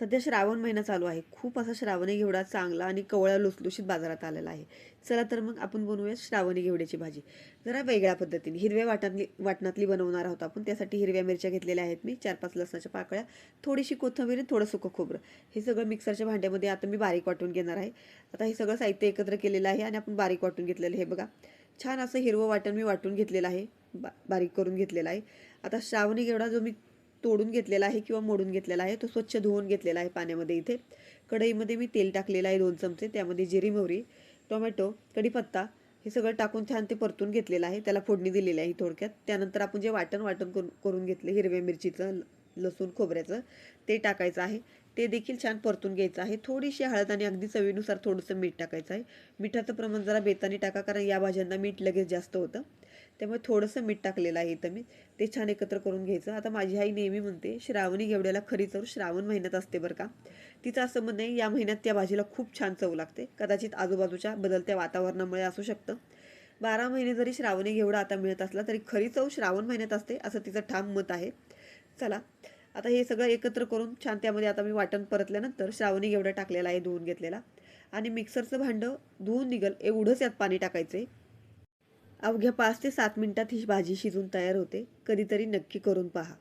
सध्या श्रावण महिना चालू आहे. खूप असा श्रावणी घेवडा चांगला आणि कवळा लुसलुशीत बाजारात आलेला आहे. चला तर मग आपण बनवूया श्रावणी घेवड्याची भाजी. जरा वेगळ्या पद्धतीने हिरव्या वाटणातली बनवणार आहोत आपण. त्यासाठी हिरव्या मिरच्या घेतलेल्या आहेत मी, 4-5 लसणाच्या पाकळ्या, थोडीशी कोथिंबीर आणि थोडं सुकं खोबरं. हे सगळं मिक्सरच्या भांड्यामध्ये आता मी बारीक वाटून घेणार आहे. आता हे सगळं साहित्य एकत्र केलेलं आहे आणि आपण बारीक वाटून घेतलेलं आहे. बघा, छान असं हिरवं वाटण मी वाटून घेतलेलं आहे, बारीक करून घेतलेलं आहे. आता श्रावणी घेवडा जो मी तोडून घेतलेला आहे किंवा मोडून घेतलेला आहे तो स्वच्छ धुवून घेतलेला आहे पाण्यामध्ये. इथे कढईमध्ये मी तेल टाकलेलं आहे 2 चमचे. त्यामध्ये जिरी, मोहरी, टोमॅटो, कढीपत्ता हे सगळं टाकून छान ते परतून घेतलेलं आहे. त्याला फोडणी दिलेली आहे थोडक्यात. त्यानंतर आपण जे वाटण करून घेतले हिरव्या मिरचीचं, लसूण, खोबऱ्याचं, ते टाकायचं आहे. ते देखील छान परतून घ्यायचं आहे. थोडीशी हळद आणि अगदी चवीनुसार थोडंसं मीठ टाकायचं आहे. मिठाचं प्रमाण जरा बेताने टाका, कारण या भाज्यांना मीठ लगेच जास्त होतं. त्यामुळे थोडंसं मीठ टाकलेलं आहे इथं मी. ते छान एकत्र करून घ्यायचं. आता माझी आई नेहमी म्हणते, श्रावणी घेवड्याला खरी चव श्रावण महिन्यात असते बरं का. तिचं असं म्हणणं आहे, या महिन्यात त्या भाजीला खूप छान चव लागते. कदाचित आजूबाजूच्या बदलत्या वातावरणामुळे असू शकतं. 12 महिने जरी श्रावणी घेवडा आता मिळत असला तरी खरी चव श्रावण महिन्यात असते, असं तिचं ठाम मत आहे. चला, आता हे सगळं एकत्र करून छान त्यामध्ये आता मी वाटण परतल्यानंतर श्रावणी घेवडा टाकलेला आहे धुवून घेतलेला, आणि मिक्सरचं भांडं धुवून निघल एवढंच यात पाणी टाकायचं आहे. अवघ्या 5 ते 7 मिनिटात ही भाजी शिजून तयार होते. कधीतरी नक्की करून पहा.